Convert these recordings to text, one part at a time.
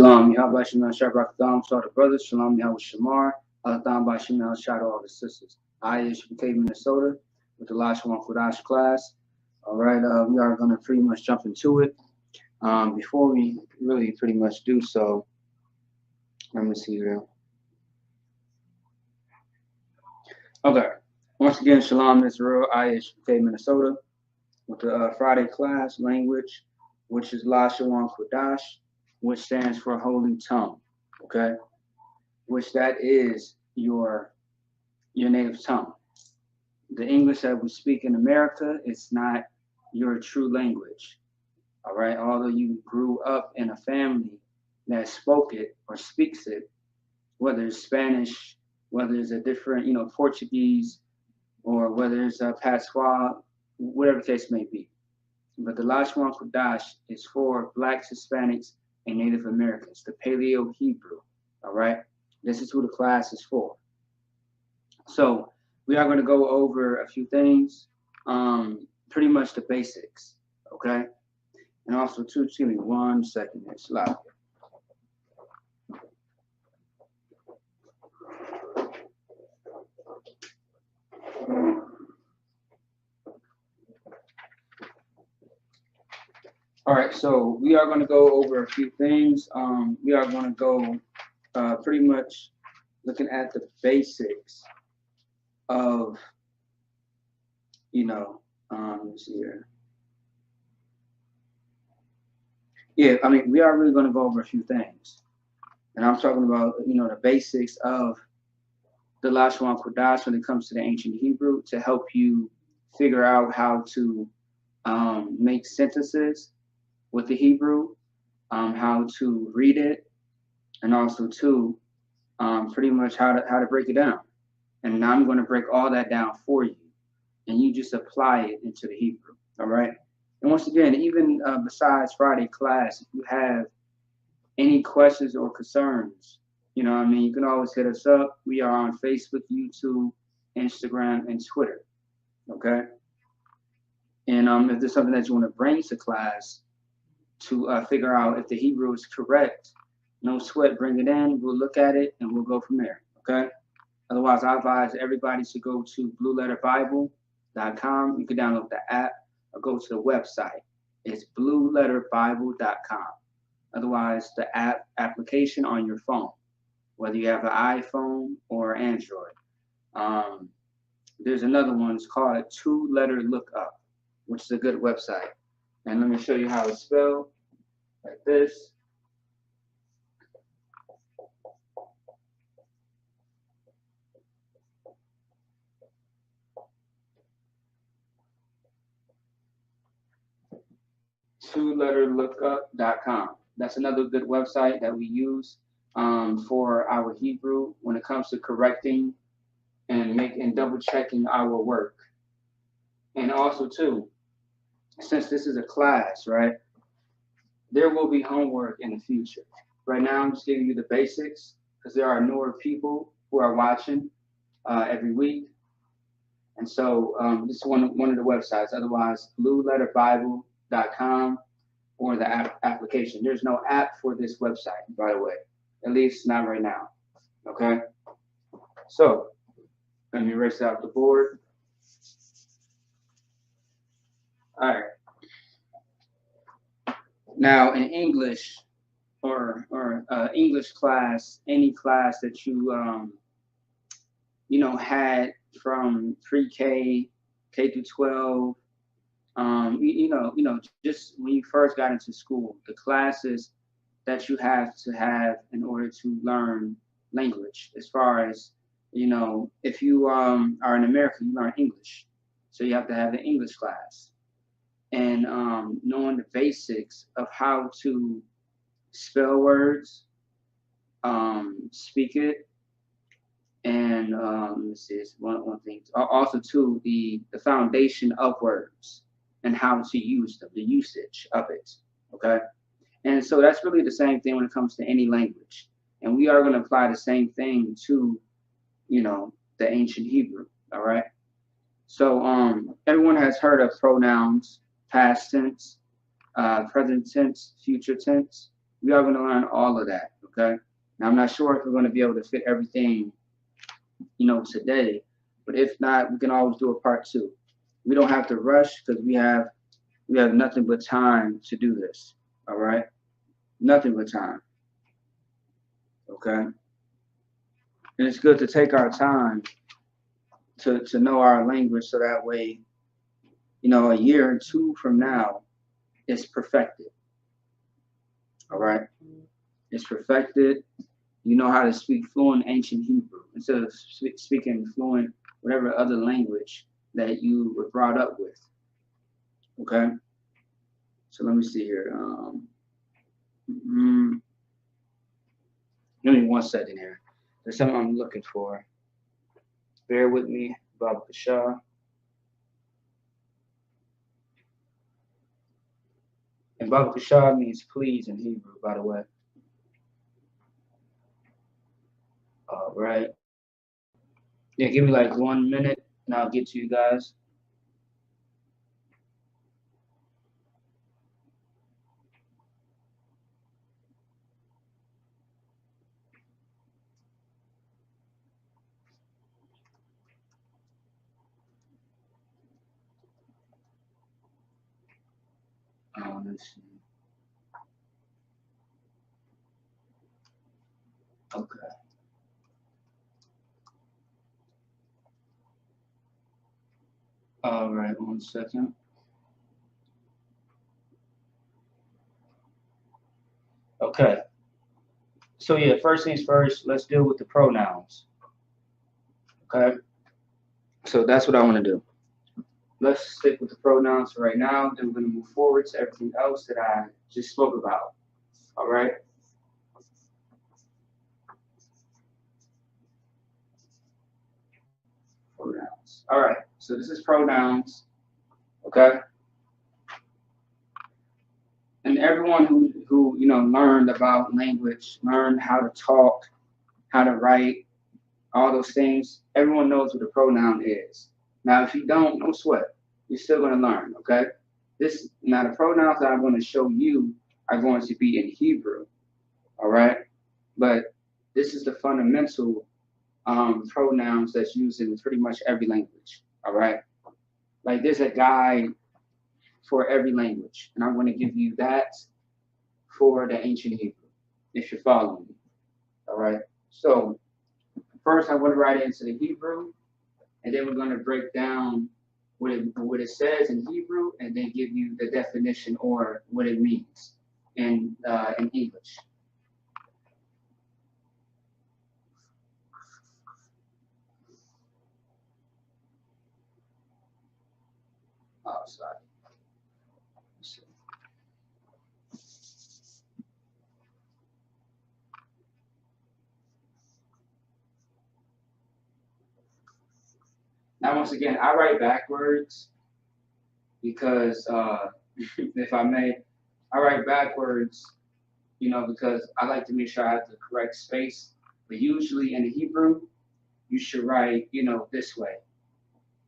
Shalom, Yahweh Shem Shabbat Tham, so the brothers, Shalom, Yahweh Shamar, Tham by Shem shout all the sisters. I is from Cape, Minnesota, with the Lashawan Qadash class. All right, we are going to pretty much jump into it. Before we really pretty much do so, let me see here. Okay, once again, Shalom Israel, I is from Cape, Minnesota, with the Friday class language, which is Lashawan Qadash, which stands for Holy Tongue, okay? Which that is your native tongue. The English that we speak in America is not your true language, all right? Although you grew up in a family that spoke it or speaks it, whether it's Spanish, whether it's a different, Portuguese, or whether it's a patois, whatever the case may be. But the Lashawan Qadash is for Blacks, Hispanics, and Native Americans, the Paleo Hebrew, all right? This is who the class is for. So we are going to go over a few things, pretty much the basics, okay? And also, excuse me, 1 second, it's loud. All right, so we are going to go over a few things. We are going to go pretty much looking at the basics of, let's see here. Yeah, I mean, we are really going to go over a few things. And I'm talking about, the basics of the Lashawan Qadash when it comes to the ancient Hebrew to help you figure out how to make sentences with the Hebrew, how to read it, and also too, pretty much how to break it down. And now I'm going to break all that down for you, and you just apply it into the Hebrew. All right. And once again, even besides Friday class, if you have any questions or concerns, you can always hit us up. We are on Facebook, YouTube, Instagram, and Twitter. Okay. And if there's something that you want to bring to class to figure out if the Hebrew is correct, no sweat, bring it in. We'll look at it and we'll go from there. Okay. Otherwise, I advise everybody to go to blueletterbible.com. You can download the app or go to the website. It's blueletterbible.com. Otherwise, the application on your phone, whether you have an iPhone or Android. There's another one. It's called 2-Letter Lookup, which is a good website. And let me show you how it's spelled, like this. twoletterlookup.com. That's another good website that we use for our Hebrew when it comes to correcting and double checking our work. And also too, since this is a class, right, there will be homework in the future. Right now, I'm just giving you the basics because there are newer people who are watching every week. And so this is one of the websites. Otherwise, blueletterbible.com or the application. There's no app for this website, by the way, at least not right now. Okay. So let me erase out the board. All right. Now in English or English class, any class that you had from pre-K, K through 12, just when you first got into school, the classes that you have to have in order to learn language. As far as, if you are in America, you learn English. So you have to have an English class. And knowing the basics of how to spell words, speak it, and let's see, it's one thing. Also, too, the foundation of words and how to use them, the usage of it. Okay, and so that's really the same thing when it comes to any language. And we are going to apply the same thing to, the ancient Hebrew. All right. So everyone has heard of pronouns, past tense, present tense, future tense. We are going to learn all of that. Okay. Now I'm not sure if we're going to be able to fit everything, today, but if not, we can always do a part two. We don't have to rush because we have nothing but time to do this. All right, nothing but time. Okay, and it's good to take our time to know our language so that way, a year or two from now, it's perfected. All right, it's perfected. You know how to speak fluent ancient Hebrew instead of speaking fluent whatever other language that you were brought up with. Okay, so let me see here. Mm, Give me 1 second here. There's something I'm looking for. Bear with me, Baba Kasha. And Baba Kasha means please in Hebrew, by the way. All right. Yeah, give me like 1 minute and I'll get to you guys. Let's see. Okay. All right, 1 second. Okay. So yeah, first things first, let's deal with the pronouns. Okay. So that's what I want to do. Let's stick with the pronouns for right now. Then we're going to move forward to everything else that I just spoke about. All right. Pronouns. All right. So this is pronouns. Okay. And everyone who learned about language, learned how to talk, how to write, all those things, everyone knows what a pronoun is. Now, if you don't sweat. You're still going to learn. Okay. Now the pronouns that I'm going to show you are going to be in Hebrew. All right. But this is the fundamental pronouns that's used in pretty much every language. All right. Like there's a guide for every language, and I'm going to give you that for the ancient Hebrew, if you're following me. All right. So first, I'm going to write it into the Hebrew, and then we're going to break down what it says in Hebrew, and then give you the definition or what it means in English. Oh, sorry. Now, once again, I write backwards because, if I may, I write backwards, because I like to make sure I have the correct space. But usually in the Hebrew, you should write, this way,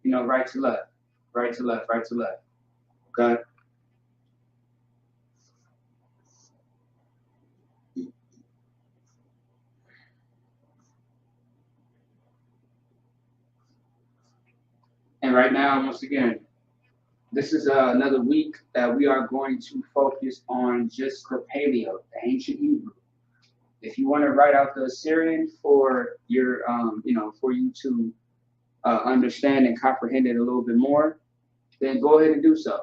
right to left, right to left, right to left. Okay. And right now, once again, this is another week that we are going to focus on just the Paleo, the ancient Hebrew. If you want to write out the Assyrian for your, for you to understand and comprehend it a little bit more, then go ahead and do so.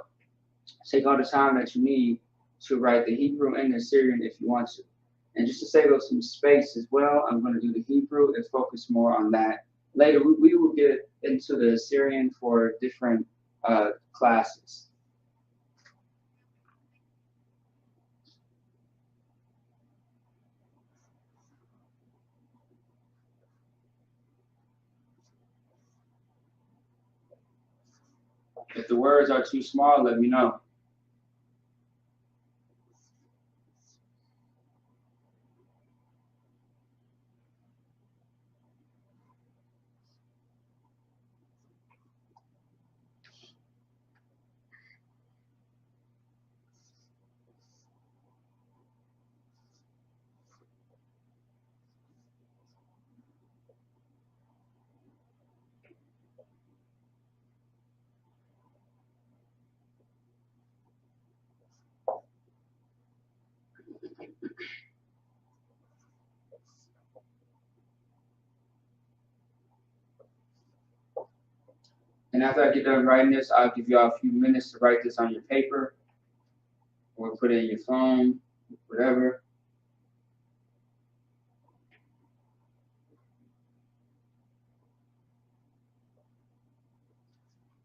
Take all the time that you need to write the Hebrew and the Assyrian if you want to. And just to save us some space as well, I'm going to do the Hebrew and focus more on that later. We will get into the Assyrian for different classes. If the words are too small, let me know. And after I get done writing this, I'll give y'all a few minutes to write this on your paper or put it in your phone, whatever.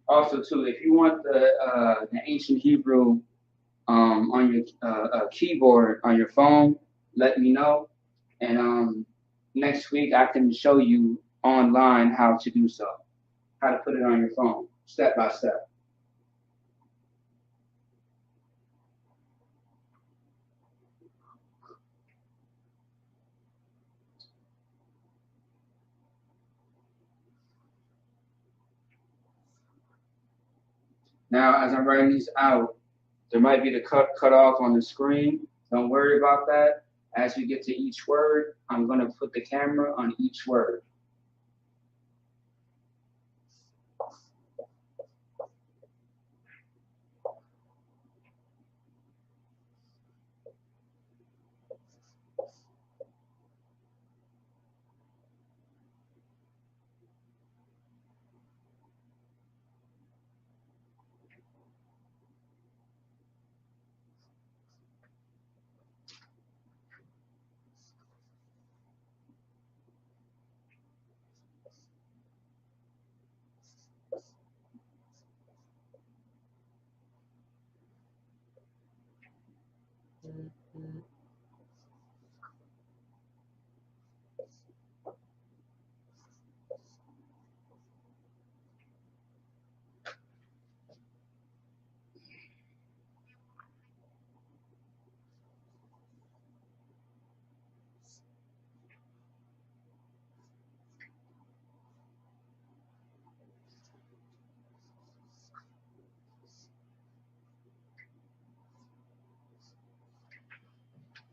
Also, too, if you want the ancient Hebrew on your keyboard on your phone, let me know. And next week I can show you online how to do so, how to put it on your phone, step by step. Now, as I'm writing these out, there might be the cut off on the screen. Don't worry about that. As we get to each word, I'm going to put the camera on each word.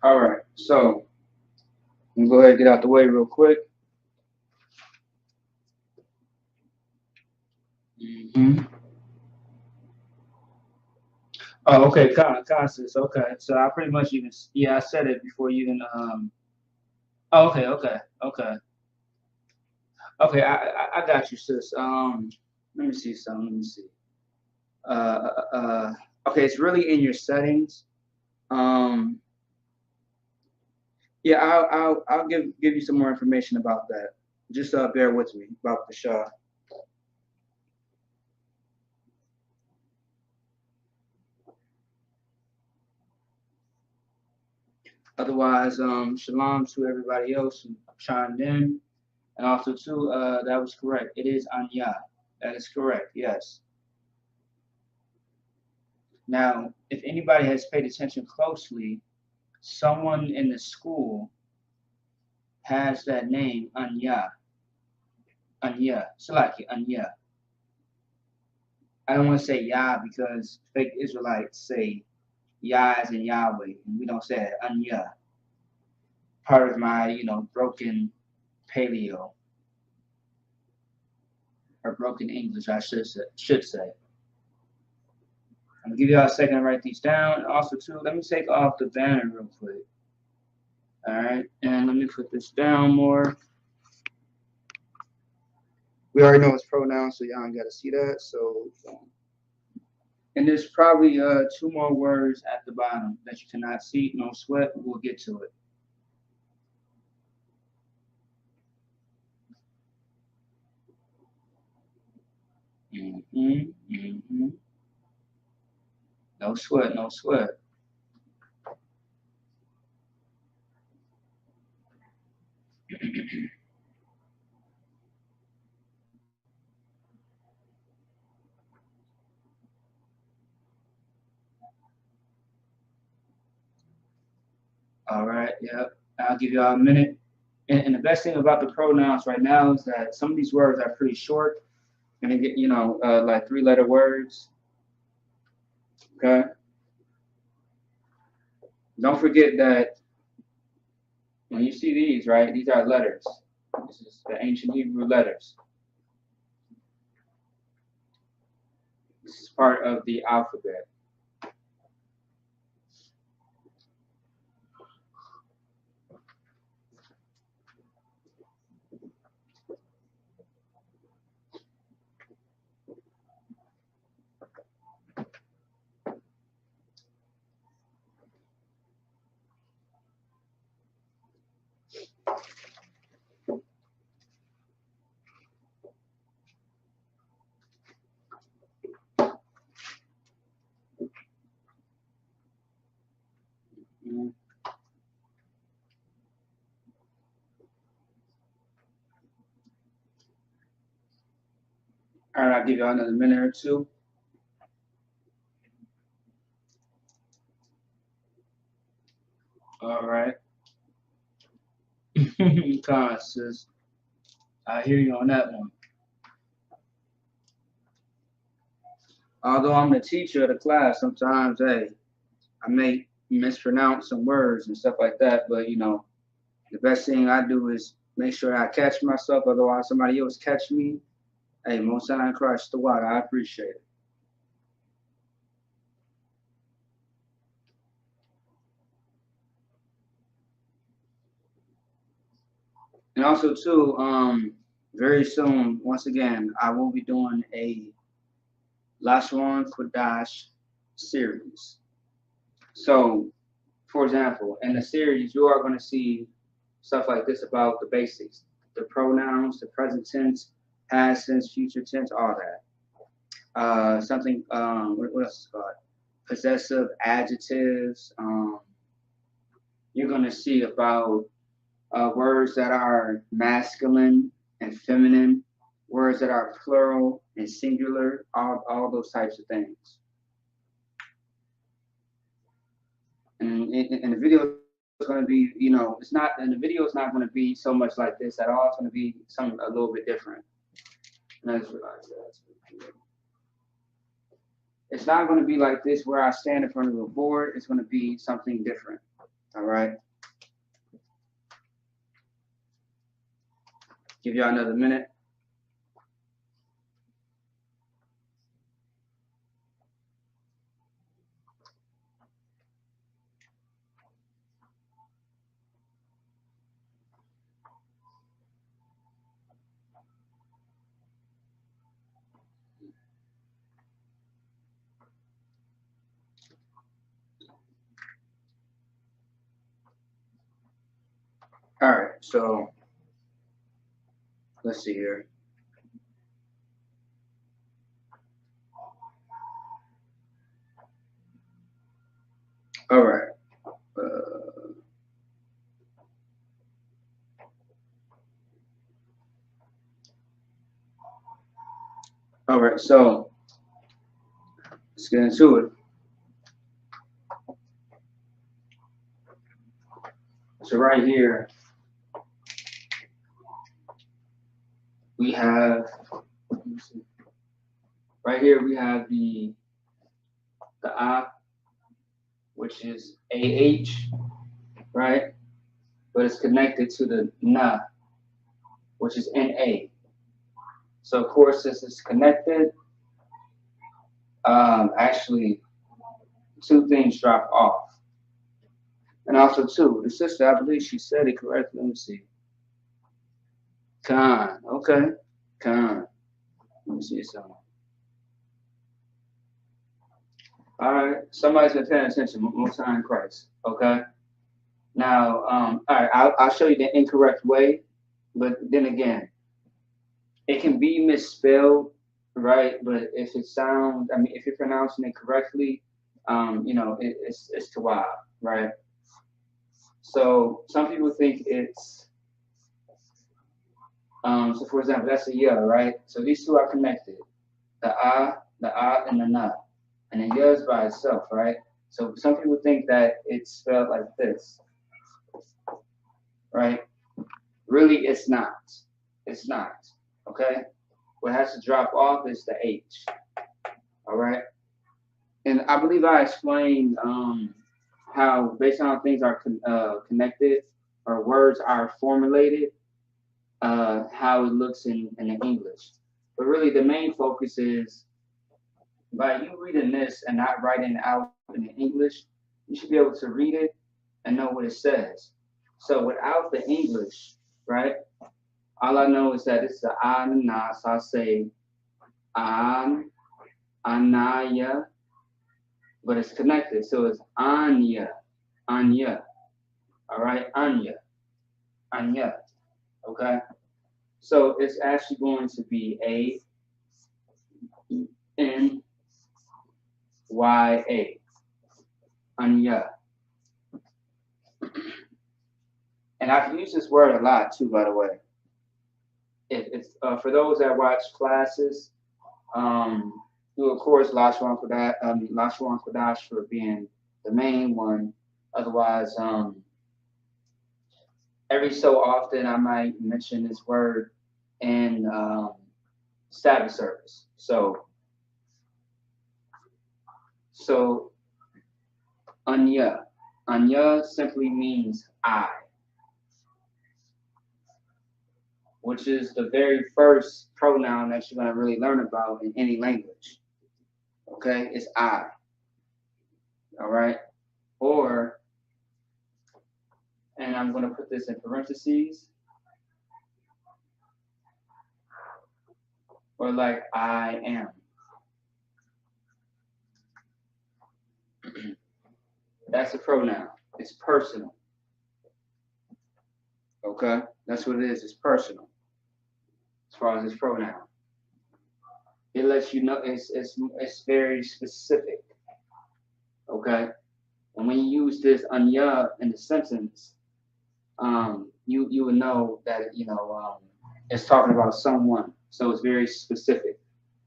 All right, so I'm going to go ahead and get out the way real quick. Mm-hmm. Oh, okay, Casas. Okay, so I pretty much even I said it before you even Oh, okay. I got you, sis. Let me see something. Let me see. Okay, it's really in your settings. Um, yeah, I'll give you some more information about that. Just bear with me about the Shah. Otherwise, shalom to everybody else who chimed in, and also too, that was correct. It is Anya. That is correct. Yes. Now, if anybody has paid attention closely, someone in the school has that name, Anya. Anya. Salaki, Anya. I don't want to say Yah because fake Israelites say Yah as in Yahweh, and we don't say it, Anya. Part of my, broken paleo or broken English, I should say. I'm gonna give y'all a second to write these down. Also, too, let me take off the banner real quick. All right, and let me put this down more. We already know it's pronouns, so y'all ain't got to see that. So, and there's probably two more words at the bottom that you cannot see. No sweat. We'll get to it. Mm-hmm, mm-hmm. No sweat. No sweat. All right. Yep. I'll give y'all a minute. And the best thing about the pronouns right now is that some of these words are pretty short, and they get like three-letter words. Okay. Don't forget that when you see these, right, these are letters. This is the ancient Hebrew letters. This is part of the alphabet. All right, I'll give you another minute or two. All right. Con, sis. I hear you on that one. Although I'm the teacher of the class, sometimes, hey, I may mispronounce some words and stuff like that. But the best thing I do is make sure I catch myself. Otherwise, somebody else catch me. Hey, most time Christ the water. I appreciate it. And also too, very soon, once again, I will be doing a Lashawan Qadash series. So, for example, in the series, you are going to see stuff like this about the basics, the pronouns, the present tense, past tense, future tense, all that. Something, what else is called? Possessive adjectives. You're going to see about words that are masculine and feminine, words that are plural and singular, all those types of things. And the video is going to be, it's not, and the video is not going to be so much like this at all. It's going to be something a little bit different. And I just realized that. It's not going to be like this where I stand in front of a board. It's going to be something different. All right. Give y'all another minute. All right. So let's see here. All right. All right. So let's get into it. So right here we have, right here we have the A, which is AH, right? But it's connected to the Na, which is NA. So of course, since it's connected, actually two things drop off. And also too, the sister, I believe she said it correctly. Let me see. Khan, okay. Khan. Let me see something. All right, somebody's been paying attention. Most time in Christ, okay. Now, all right, I'll show you the incorrect way, but then again, it can be misspelled, right? But if it sounds, I mean, if you're pronouncing it correctly, it's Tawab, right? So some people think it's, so for example, that's a yeah, right? So these two are connected, the and the na, and the yeah is by itself, right? So some people think that it's spelled like this, right? Really, it's not. It's not. Okay. What has to drop off is the H. All right. And I believe I explained how, based on how things are connected or words are formulated, how it looks in the English. But really, the main focus is by you reading this and not writing it out in the English, you should be able to read it and know what it says. So without the English, right? All I know is that it's the an na, so I say an, anaya, but it's connected. So it's anya, anya. All right, anya, anya. Okay. So it's actually going to be Anya, anya. And I've used this word a lot too, by the way. It's for those that watch classes. You of course Lashawan Qadash for being the main one. Otherwise, every so often I might mention this word in Sabbath service. So Anya. Anya simply means I, which is the very first pronoun that you're going to really learn about in any language. Okay, it's I. All right, or, and I'm going to put this in parentheses, or like I am. That's a pronoun. It's personal. Okay, that's what it is. It's personal as far as its pronoun. It lets you know it's very specific. Okay, and when you use this anya in the sentence, you would know that it's talking about someone. So it's very specific.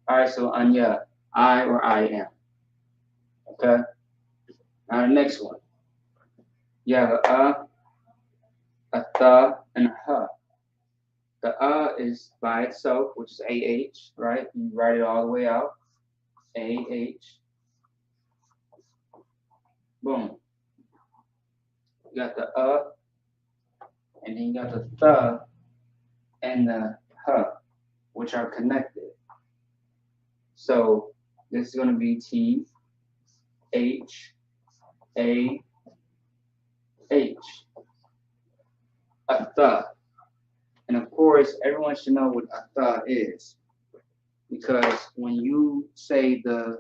All right, so anya, I or I am. Okay. Now the next one, you have a th, and a h. The is by itself, which is AH, right? You write it all the way out. AH. Boom. You got the and then you got the th and the h, which are connected. So this is going to be T, H, A, H. A th. And of course, everyone should know what a th is, because when you say the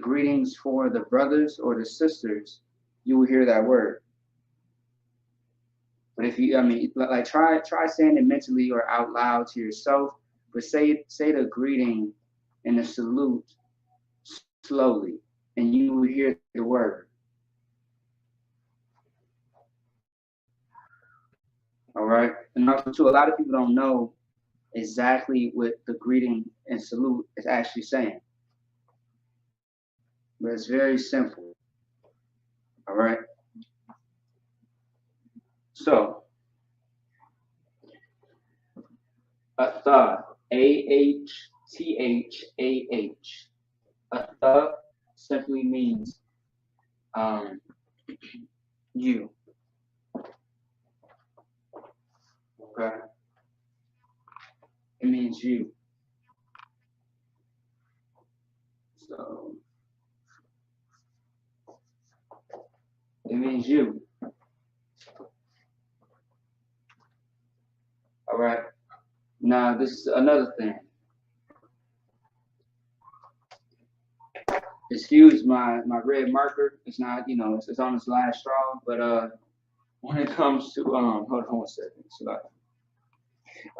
greetings for the brothers or the sisters, you will hear that word. But if you, I mean, like try saying it mentally or out loud to yourself, but say the greeting and the salute slowly, and you will hear the word. All right, and also too, a lot of people don't know exactly what the greeting and salute is actually saying, but it's very simple. All right, so athah, AHTHAH. Athah simply means you. Okay, it means you. So it means you. All right. Now this is another thing. Excuse my red marker. It's not, it's on its last straw. But when it comes to hold on 1 second. So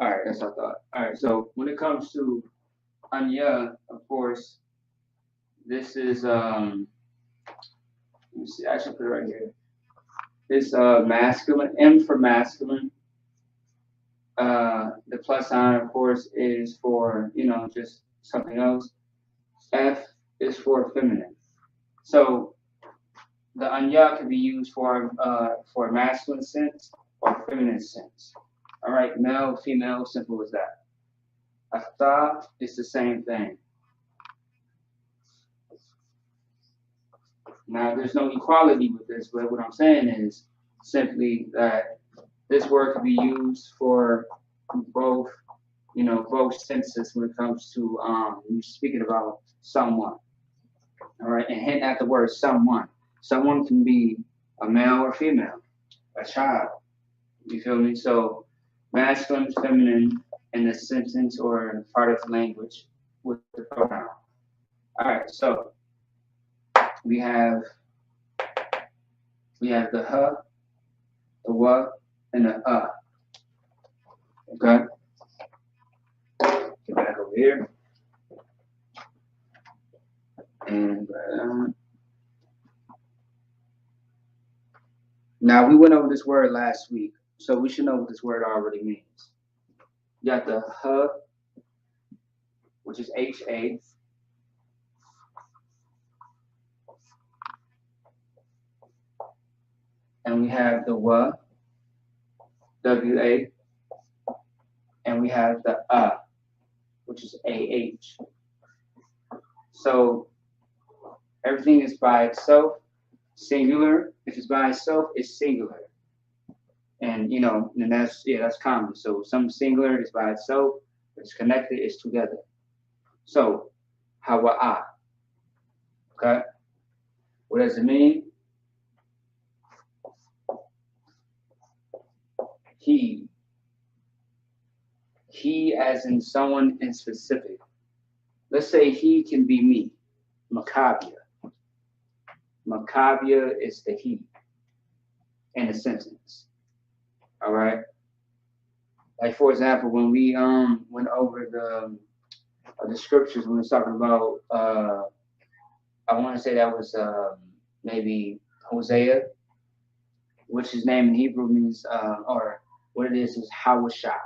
all right, that's what I thought. All right, so when it comes to anya, of course, this is let me see. I should put it right here. It's masculine. M for masculine. The plus sign, of course, is for just something else. F is for feminine. So the anya can be used for a masculine sense or feminine sense. All right, male, female, simple as that. Atha is the same thing. Now, there's no equality with this, but what I'm saying is simply that this word can be used for both, both senses when it comes to you speaking about someone. All right, and hint at the word someone. Someone can be a male or female, a child. You feel me? So masculine, feminine in the sentence or part of the language with the pronoun. All right, so we have the h, the wa, and the Okay. Get back over here. And now we went over this word last week, so we should know what this word already means. You got the h, which is HA, and we have the WA, WA, and we have the which is AH. So everything is by itself, singular. If it's by itself, it's singular. And and that's common. So something singular is by itself, if it's connected, it's together. So Hawa'a. Okay? What does it mean? He. He as in someone in specific. Let's say he can be me, Maccabia. Maccabia is the he in a sentence. All right. Like for example, when we went over the scriptures, when we was talking about I want to say that was maybe Hosea, which his name in Hebrew means or what it is Hawashai.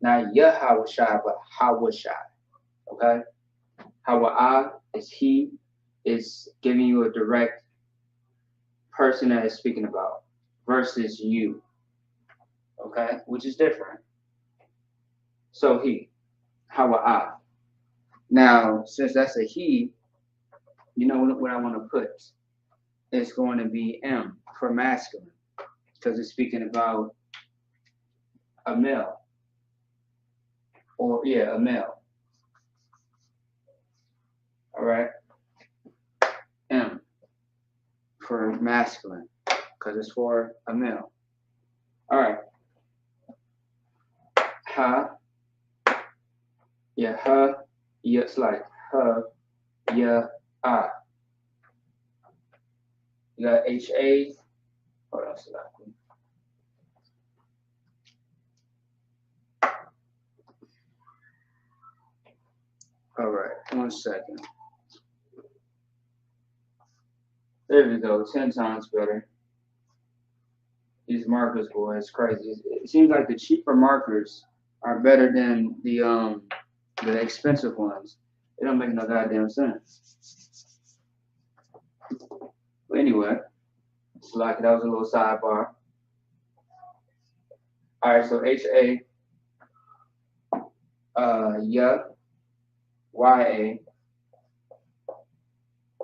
Not Yahawashai, but Hawashai. Okay? Hawa'a is he, is giving you a direct person that is speaking about versus you. Okay? Which is different. So he, Hawa'a. Now, since that's a he, you know what I want to put? It's going to be M for masculine because it's speaking about a male. Or, yeah, a male. All right? M for masculine because it's for a male. All right. Ha. Yeah, ha. Yeah, it's like ha. Yeah, ah. You got HA. Hold on, Salaki. All right, 1 second. There we go, 10 times better. These markers, boy, it's crazy. It seems like the cheaper markers are better than the expensive ones. They don't make no goddamn sense. But anyway, Salaki, that was a little sidebar. All right, so HA, yeah, YA,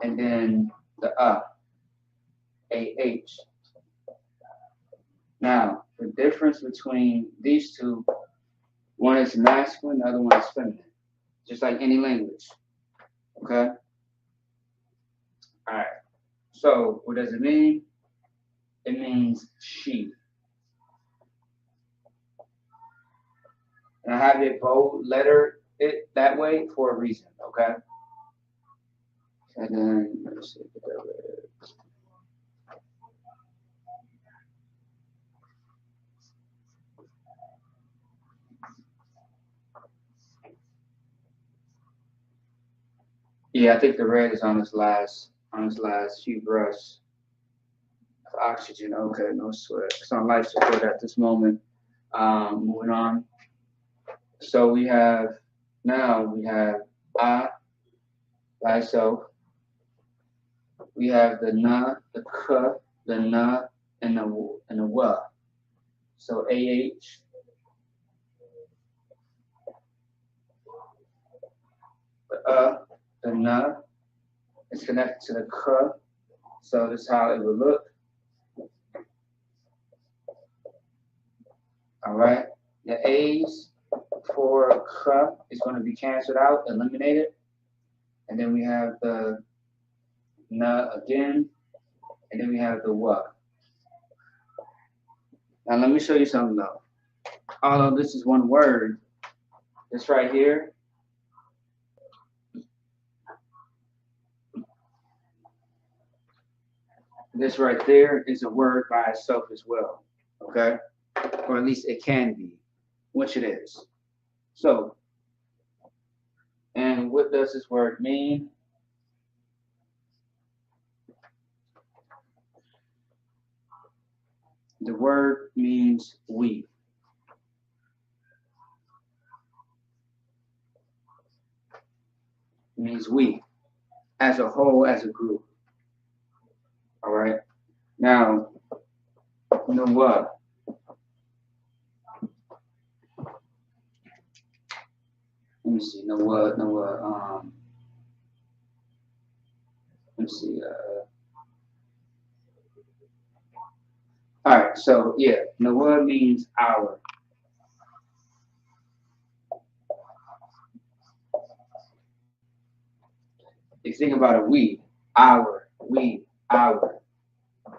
and then the AH. Now, the difference between these two, one is masculine, the other one is feminine. Just like any language. Okay? Alright. So, what does it mean? It means she. And I have it bold letter it that way for a reason, okay? And then let's see. Yeah, I think the red is on this last few breaths of oxygen. Okay, no sweat. It's on life support at this moment. Moving on. So we have I by itself. We have the na, the k, the na, and the wa. So AH. The na is connected to the k. So this is how it would look. All right. The A's for k is going to be canceled out, eliminated. And then we have the na again. And then we have the wa. Now let me show you something though. Although this is one word, this right here, this right there is a word by itself as well, okay? Or at least it can be, which it is. So, and what does this word mean? The word means we. It means we, as a whole, as a group. All right. Now, you know what? Let me see. Know what? Know what? Let me see. All right. So yeah, know what means our. If you think about it, we, our.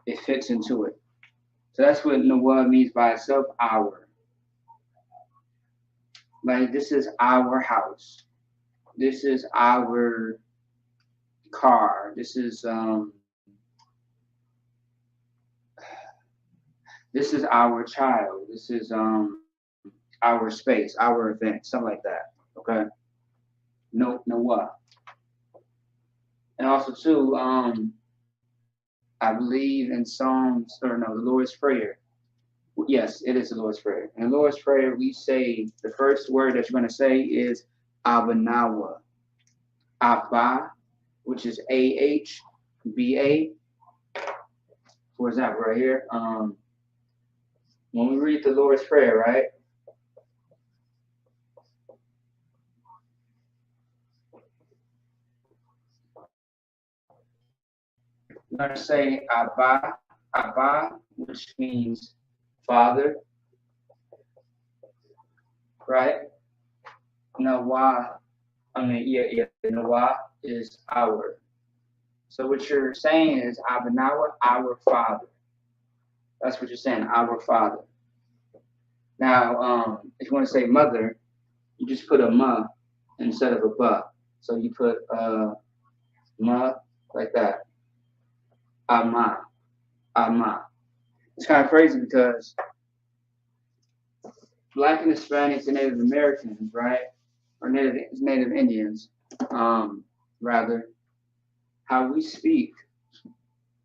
It fits into it. So that's what know what means by itself. Our. Like this is our house. This is our car. This is our child. This is our space, our event, something like that. Okay. No what. And also too, I believe in Psalms or no, the Lord's Prayer. Yes, it is the Lord's Prayer. In the Lord's Prayer, we say the first word that you're going to say is Abanawa. Abba, which is AHBA. For example, right here. When we read the Lord's Prayer, right? We're going to say Abba, which means Father, right? Nawa, Nawa is our. So what you're saying is Abanawa, our Father. That's what you're saying, our Father. Now, if you want to say mother, you just put a ma instead of a ba. So you put ma like that. Ama, ama. It's kind of crazy because Black and Hispanics and Native Americans, right, or Native Indians, rather, how we speak,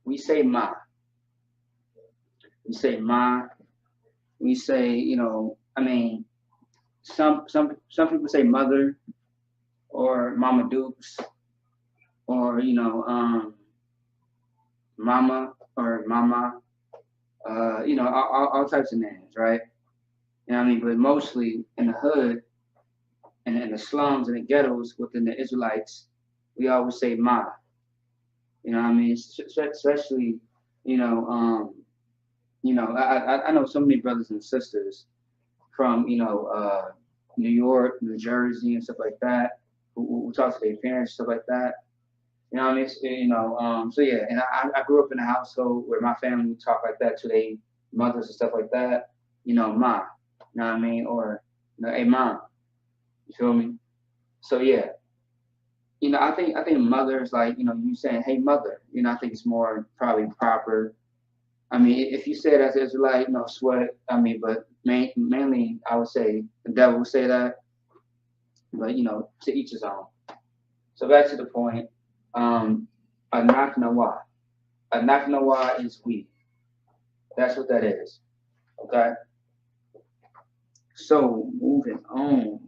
we say ma. We say ma. We say, some people say mother or Mama Dukes or Mama or Mama, all types of names, right? You know what I mean? But mostly in the hood and in the slums and the ghettos within the Israelites, we always say Ma. You know what I mean? Especially, you know, I know so many brothers and sisters from, New York, New Jersey, and stuff like that, who talk to their parents, stuff like that. You know what I mean? So yeah, and I grew up in a household where my family would talk like that to their mothers and stuff like that. Ma. You know what I mean? Or, hey, mom. You feel me? So yeah, I think mother is like, you saying, hey, mother. I think it's more probably proper. I mean, if you say it as Israelite, no sweat. I mean, but mainly I would say the devil would say that, but to each his own. So back to the point. Anak Nawa. Anak Nawa is we. That's what that is. Okay. So moving on.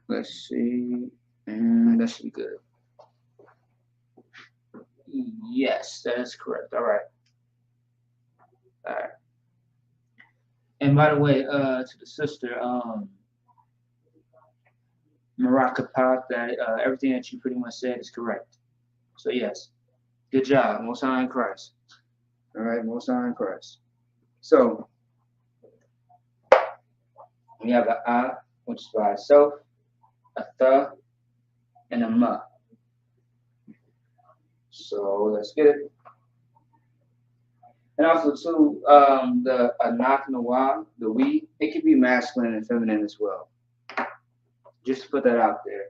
Let's see. And that should be good. Yes, that is correct. All right. All right. And by the way, to the sister, Maraka Pop, that everything that you pretty much said is correct. So yes, good job. Most High in Christ. All right, Most High in Christ. So we have a A, which is by itself, a Th, and a Ma. So let's get it. And also too, the Anak Nawa, the we, it can be masculine and feminine as well. Just to put that out there,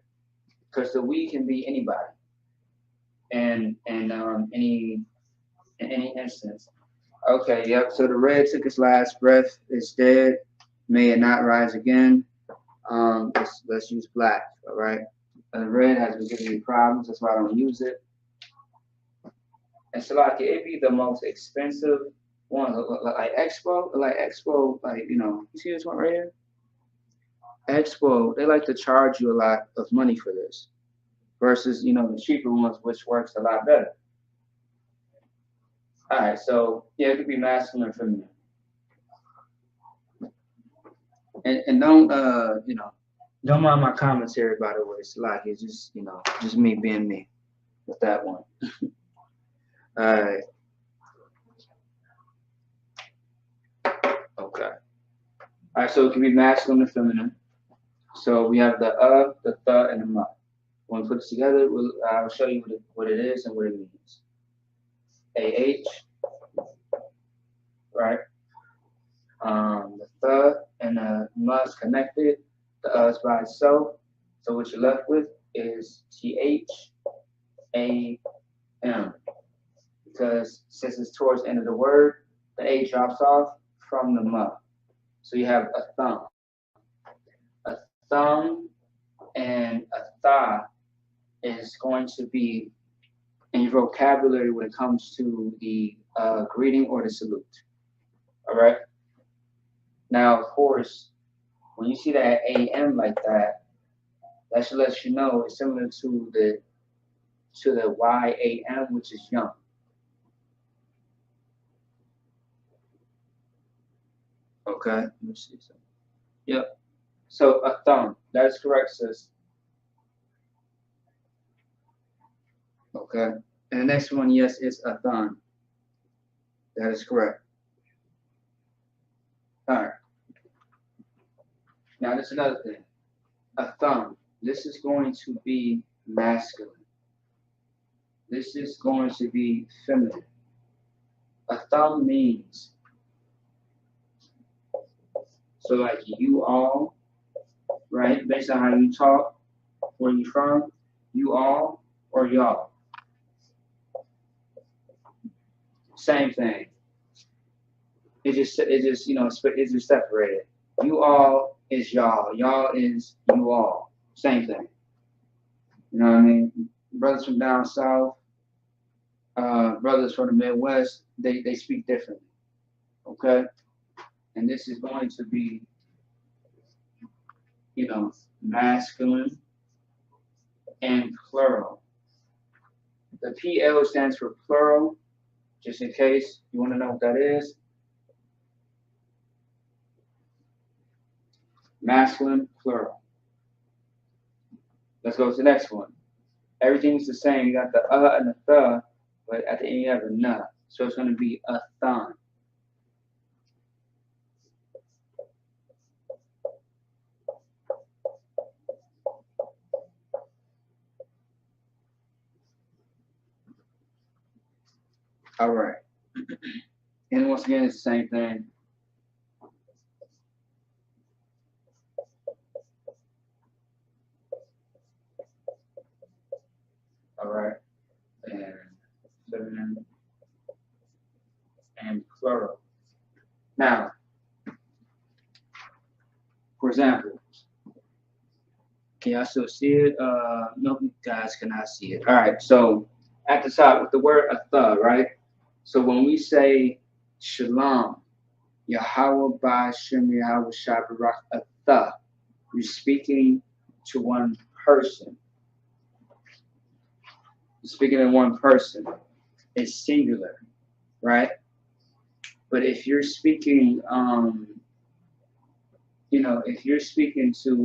because the we can be anybody, and in any instance. Okay, yep. So the red took its last breath. It's dead. May it not rise again. Let's use black. All right. The red has been giving me problems. That's why I don't use it. And so like it'd be the most expensive one, like Expo, like you see this one right here. Expo, they like to charge you a lot of money for this versus, the cheaper ones, which works a lot better. All right, so yeah, it could be masculine or feminine. And don't mind my commentary, by the way. It's like it's just, just me being me with that one. All right. Okay. All right, so it can be masculine or feminine. So we have the and the ma. When we put this together, I'll show you what it is and what it means. AH, right? The and the ma is connected. The is by itself. So what you're left with is THAM. Because since it's towards the end of the word, the A drops off from the ma. So you have a thumb. A thumb and a tha is going to be in your vocabulary when it comes to the greeting or the salute. All right. Now, of course, when you see that AM like that, that should let you know it's similar to the YAM, which is young. Okay. Let me see something. Yep. So a thumb. That is correct, sis. Okay. And the next one, yes, is a thumb. That is correct. All right. Now, there's another thing. A thumb. This is going to be masculine. This is going to be feminine. A thumb means, so like you all, right? Based on how you talk, where you from, you all or y'all. Same thing. It's just it's just separated. You all is y'all. Y'all is you all. Same thing. You know what I mean? Brothers from down south, brothers from the Midwest, they speak differently. Okay? And this is going to be, masculine and plural. The PL stands for plural, just in case you want to know what that is. Masculine, plural. Let's go to the next one. Everything's the same. You got the and the th, but at the end you have a n. So it's going to be a thon. All right. And once again, it's the same thing. All right. And feminine and plural. Now, for example, can y'all still see it? No, you guys cannot see it. All right. So at the top with the word atha, right? So when we say shalom, Yahweh Ba'Shem Yahweh Shabarak atha, you're speaking to one person. You're speaking to one person. It's singular, right? But if you're speaking, if you're speaking to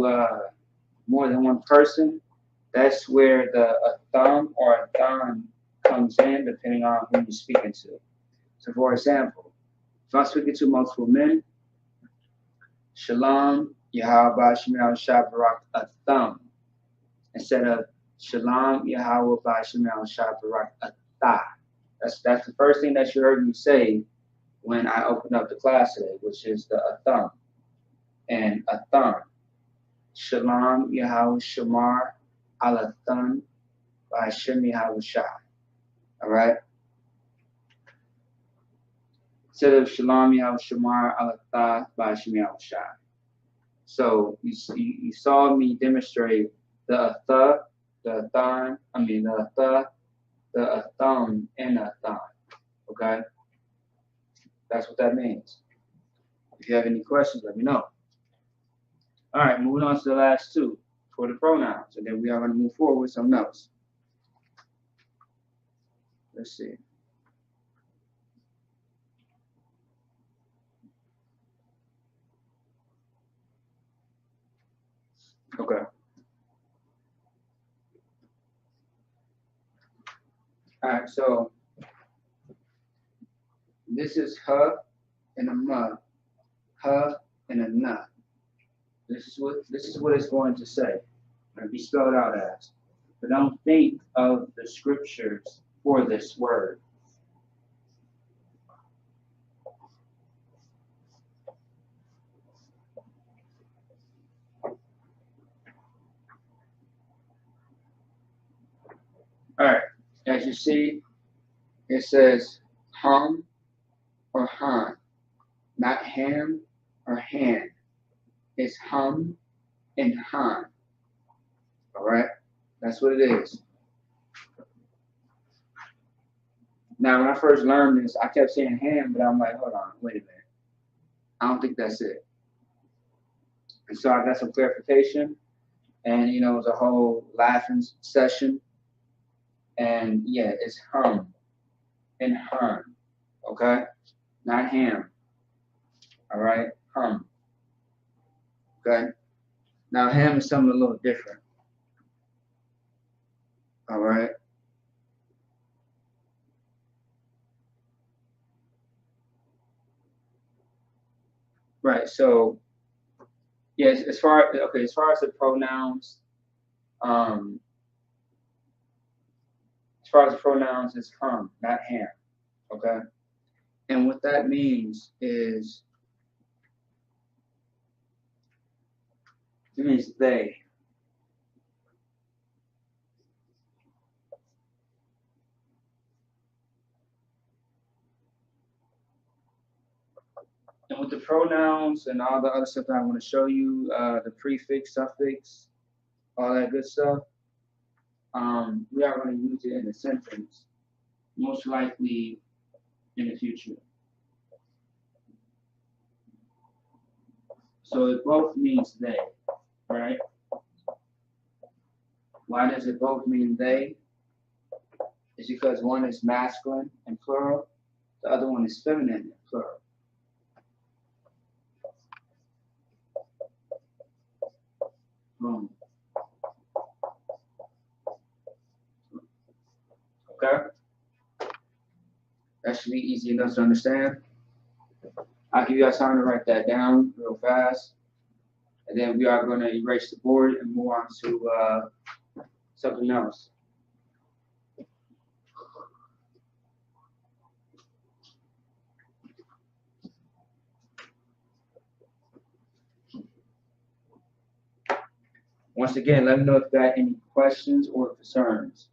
more than one person, that's where the thumb or a thumb comes in, depending on who you're speaking to. So, for example, if I'm speaking to multiple men, Shalom, Yahweh Shemel Shabarak Atham, instead of Shalom, Yahweh Shemel Shabarak Athah. That's the first thing that you heard me say when I opened up the class today, which is the Atham and Atham. Shalom, Yahweh Shamar, Alathan, by Shem Yahweh Shai. All right? Instead of Shalom, Yahweh Shamar, Alatha, by Shem Yahweh Shai. So you saw me demonstrate the Atha, the Athan, the Atha, the Atham, and the Athan. Okay? That's what that means. If you have any questions, let me know. All right, moving on to the last two for the pronouns, and then we are going to move forward with something else. Let's see. Okay. All right, so this is huh and a muh, huh and a nah. This is what it's going to say. It'll be spelled out as. But don't think of the scriptures for this word. All right, as you see, it says hum or han, not ham or han. It's hum and han. All right, that's what it is. Now, when I first learned this, I kept saying ham, but I'm like, hold on, wait a minute. I don't think that's it. And so I got some clarification, and it was a whole laughing session. And yeah, it's hum and hun, okay? Not ham. All right, hum. Okay. Now ham is something a little different. All right. Right. So yes, as far as the pronouns, um, it's hum, not ham. Okay. And what that means is it means they. And with the pronouns and all the other stuff that I want to show you, the prefix, suffix, all that good stuff, we are going to use it in a sentence, most likely in the future. So it both means they, right? Why does it both mean they? It's because one is masculine and plural, the other one is feminine and plural. Boom. Okay? That should be easy enough to understand. I'll give you guys time to write that down real fast. And then we are going to erase the board and move on to something else. Once again, let me know if you got any questions or concerns.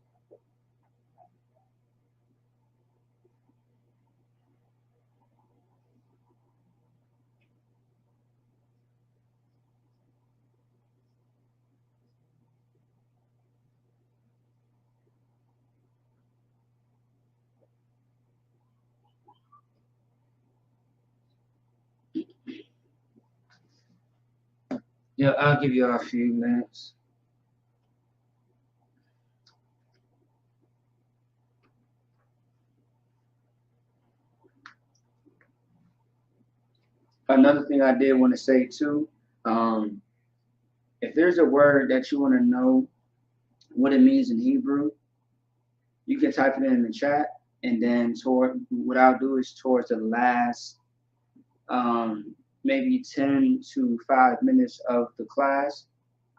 Yeah, I'll give you a few minutes. Another thing I did want to say too, if there's a word that you want to know what it means in Hebrew, you can type it in the chat, and then what I'll do is towards the last maybe 10 to 5 minutes of the class,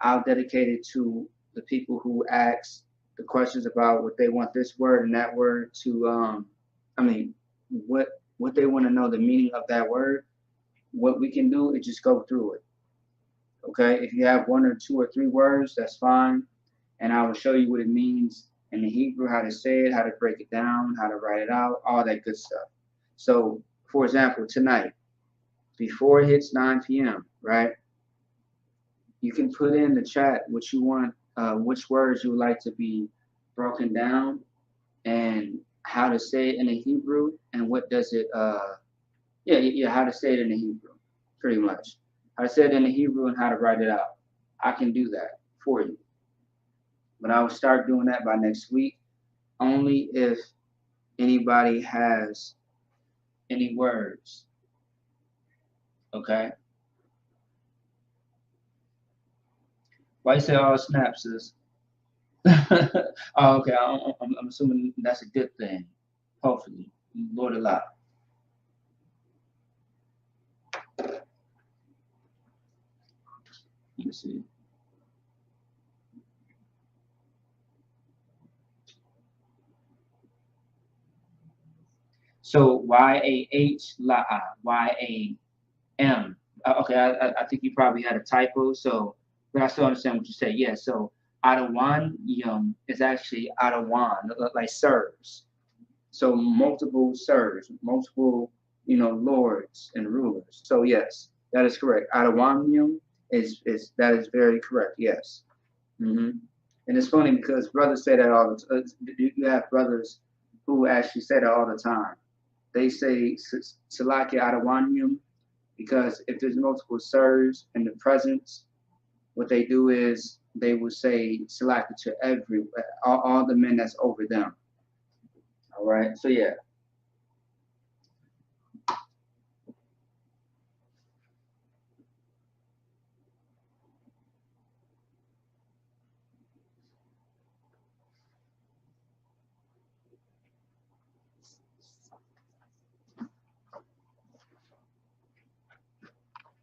I'll dedicate it to the people who ask the questions about what they want this word and that word to what they want to know the meaning of that word. What we can do is just go through it. Okay, if you have one or two or three words, that's fine, and I will show you what it means in the Hebrew, how to say it, how to break it down, how to write it out, all that good stuff. So, for example, tonight, before it hits 9 p.m., right, you can put in the chat what you want, which words you would like to be broken down, and how to say it in the Hebrew, and what does it, how to say it in the Hebrew, pretty much. how to say it in the Hebrew and how to write it out. I can do that for you. But I will start doing that by next week, only if anybody has any words. Okay? Why you say all snaps is? Oh, okay. I'm assuming that's a good thing. Hopefully. Lord allow. Let me see. So Y-A-H, Y-A-M. Okay, I think you probably had a typo, so, but I still understand what you say. Yeah, so Adawan is actually Adawan, like sirs. So multiple sirs, multiple, lords and rulers. So yes, that is correct. Adawanium is that is very correct. Yes. hmm And it's funny because brothers say that all the time. You have brothers who actually say that all the time. They say Salaki Adawanium because if there's multiple sirs in the presence, what they do is they will say Salaki to all the men that's over them. All right. So yeah.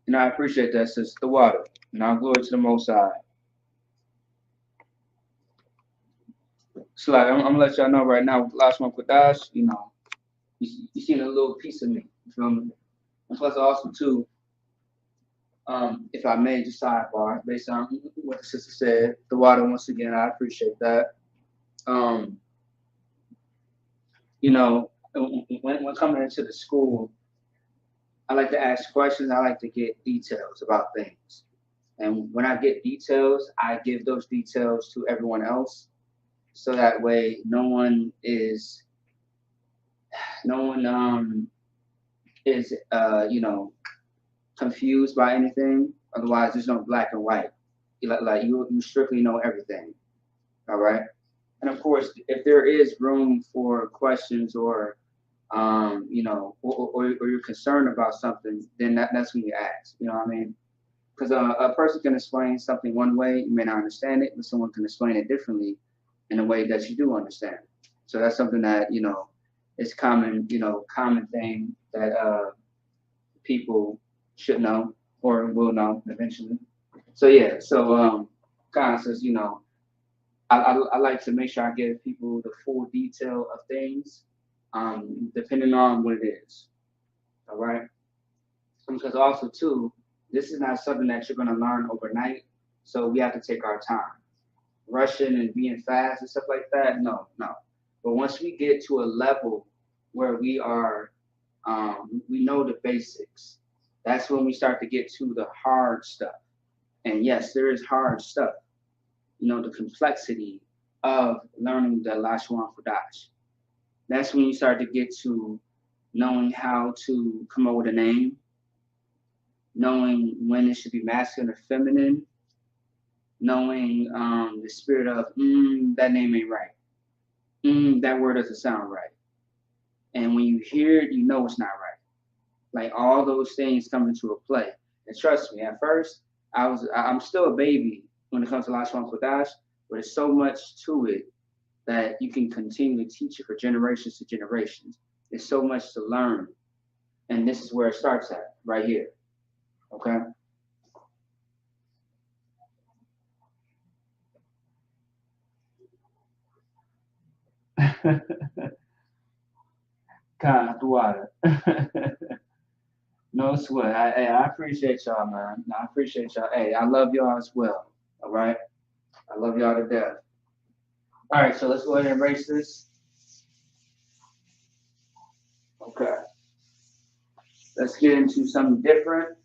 And I appreciate that, sister. The water. Now glory to the Most High. So like, I'm gonna let y'all know right now with Lashawan Qadash, you seen a little piece of me. You feel me? And plus also too, if I may just sidebar based on what the sister said, the water once again, I appreciate that. Um, when coming into the school, I like to ask questions. I like to get details about things. And when I get details, I give those details to everyone else. So that way no one is confused by anything. Otherwise there's no black and white. Like you strictly know everything. All right. And of course, if there is room for questions or or you're concerned about something, then that's when you ask. You know what I mean? Because a person can explain something one way, you may not understand it, but someone can explain it differently in a way that you do understand. So that's something that is common, common thing that people should know or will know eventually. So yeah, so kind of says, I like to make sure I give people the full detail of things, depending on what it is. All right. Because also too, this is not something that you're gonna learn overnight. So we have to take our time. Rushing and being fast and stuff like that, no, no. But once we get to a level where we know the basics, that's when we start to get to the hard stuff. And yes, there is hard stuff. The complexity of learning the Lashawan Qadash. That's when you start to get to knowing how to come up with a name, knowing when it should be masculine or feminine, knowing the spirit of that name ain't right, that word doesn't sound right, and when you hear it, you know it's not right. Like all those things come into a play. And trust me, at first I'm still a baby when it comes to Lashawan Qadash, but there's so much to it that you can continue to teach it for generations to generations. There's so much to learn, and this is where it starts at, right here. Okay. Kind of water. No sweat. I appreciate y'all, man. I appreciate y'all. Hey, I love y'all as well. All right. I love y'all to death. All right, so let's go ahead and erase this. Okay. Let's get into something different.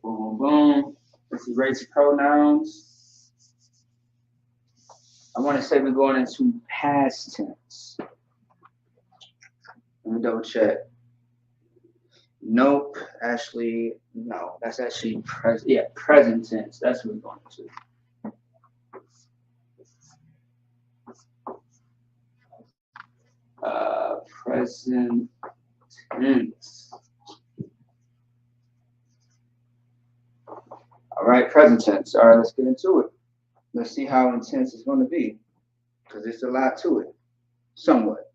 Boom, boom, boom. Let's erase pronouns. I want to say we're going into past tense. Let me double check. Nope. Actually, no. That's actually present tense. That's what we're going to. Present tense. All right, present tense. All right, let's get into it. Let's see how intense it's going to be, because there's a lot to it. Somewhat.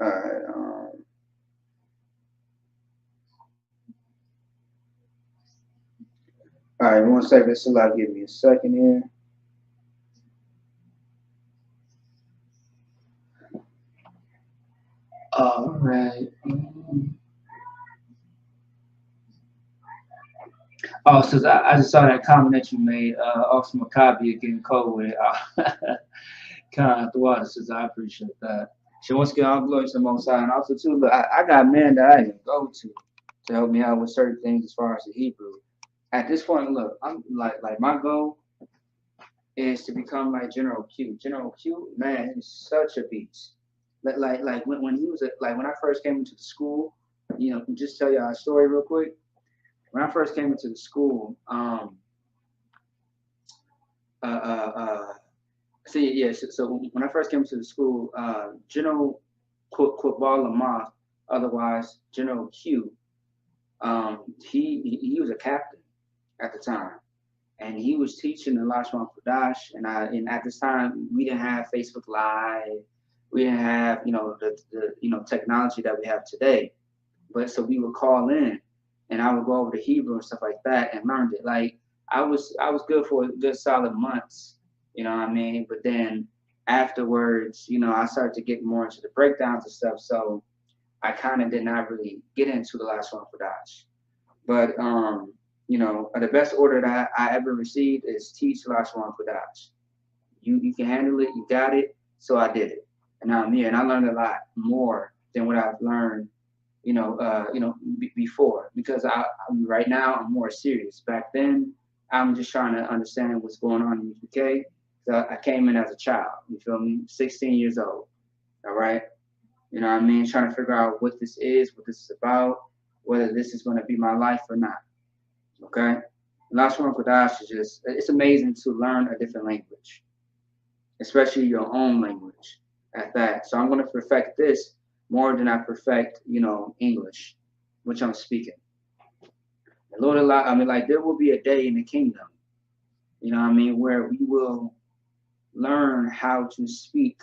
All right. All right. One second. This will give me a second here. All right. Oh, so I just saw that comment that you made. Ox Maccabi getting cold with it. Kind of the water, says I appreciate that. So once again, all glory to the Most High, and also too, look, I got men that I can go to help me out with certain things as far as the Hebrew. At this point, look, I'm like my goal is to become like General Q. General Q, man, he's such a beast. Like when he was like when I first came into the school, just tell y'all a story real quick. When I first came into the school, uh, uh, uh, see, yeah. So when I first came to the school, General Quabal Lamont, otherwise General Q, he was a captain at the time, and he was teaching the Lashawan Qadash, and at this time we didn't have Facebook Live, we didn't have the technology that we have today, but so we would call in, and I would go over the Hebrew and stuff like that and learned it. Like I was good for a good solid months, you know what I mean? But then afterwards, I started to get more into the breakdowns and stuff, so I kind of did not really get into the last one for Dodge. But the best order that I ever received is teach Lashawan Qadash. You can handle it, you got it. So I did it, and now I'm here, and I learned a lot more than what I've learned, before, because right now I'm more serious. Back then, I'm just trying to understand what's going on in the UK. So I came in as a child. You feel me? 16 years old. All right. You know what I mean? Trying to figure out what this is, what this is about, whether this is going to be my life or not. Okay. Lashawan Qadash is it's amazing to learn a different language, especially your own language at that. So I'm going to perfect this more than I perfect, English, which I'm speaking. And Lord, like there will be a day in the kingdom, where we will learn how to speak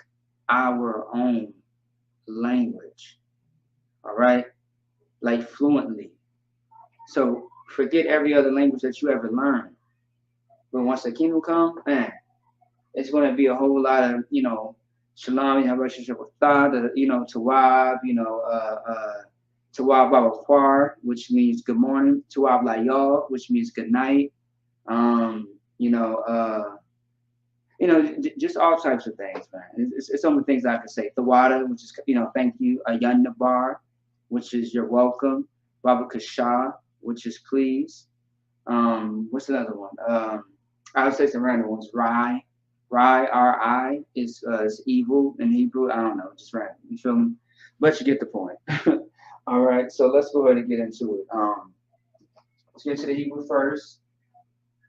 our own language. All right. Like fluently. So forget every other language that you ever learned. But once the kingdom comes, man, it's going to be a whole lot of, shalom, you have a relationship with God, Tawab, Tawab Babakwar, which means good morning, Tawab Layal, which means good night, um, you know, uh, just all types of things, man. It's some of the things I can say. Tawada, which is, thank you. Ayan Nabar, which is you're welcome. Baba Kasha, which is please. What's another one? I would say some random ones. Rai, R-I is evil in Hebrew. I don't know, just random. You feel me? But you get the point. All right, so let's go ahead and get into it. Let's get to the Hebrew first,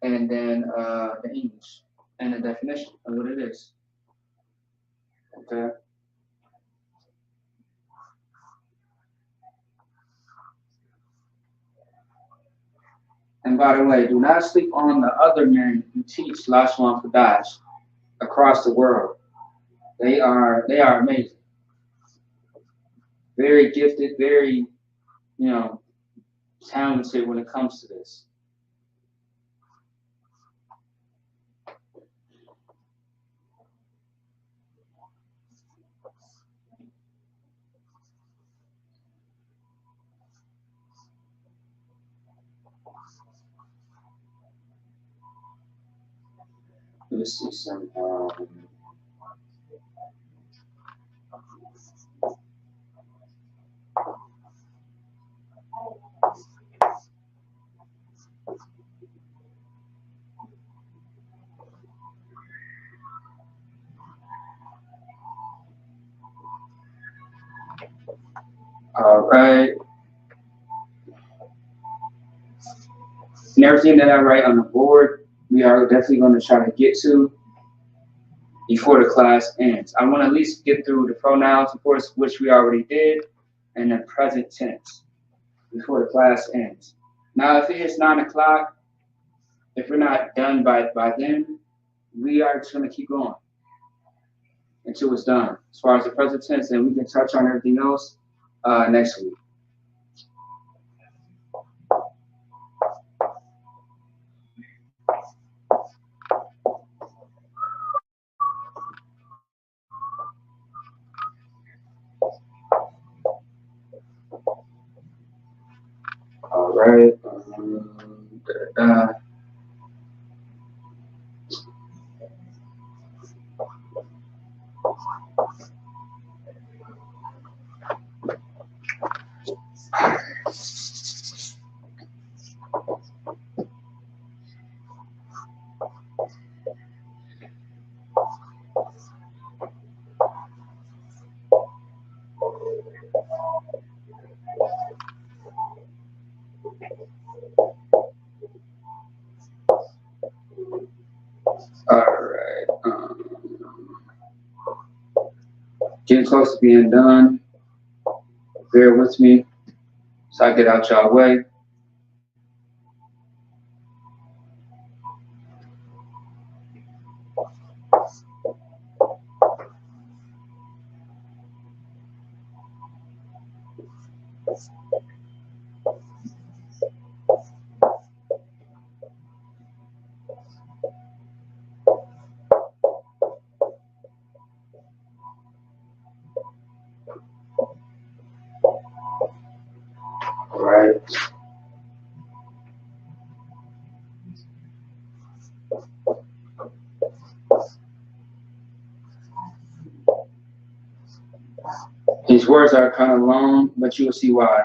and then the English and the definition of what it is. Okay. And by the way, do not sleep on the other men who teach Lashawan Qadash across the world. They are amazing, very gifted, very you know talented when it comes to this. Let's see some. All right. And everything that I write on the board, we are definitely going to try to get to before the class ends. I want to at least get through the pronouns, of course, which we already did, and the present tense before the class ends. Now, if it hits 9 o'clock, if we're not done by then, we are just going to keep going until it's done. As far as the present tense, and we can touch on everything else next week. All right. All right. Getting close to being done. Bear with me so I get out y'all way. All right. These words are kind of long, but you'll see why.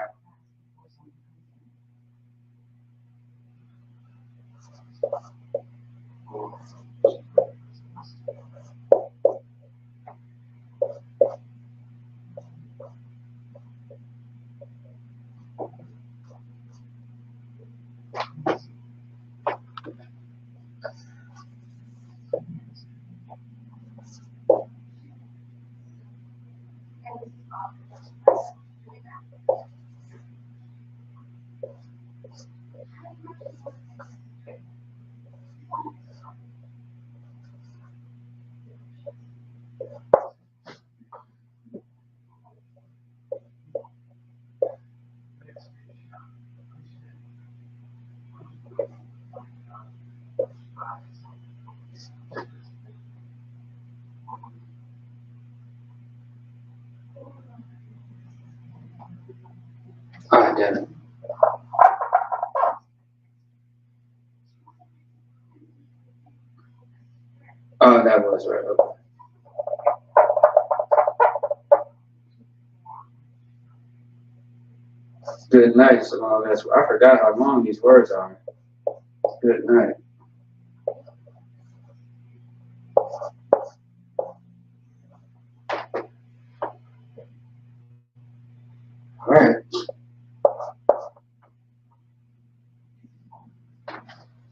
All right, then. Oh, that was right. Okay. Good night. So that's I forgot how long these words are. Good night.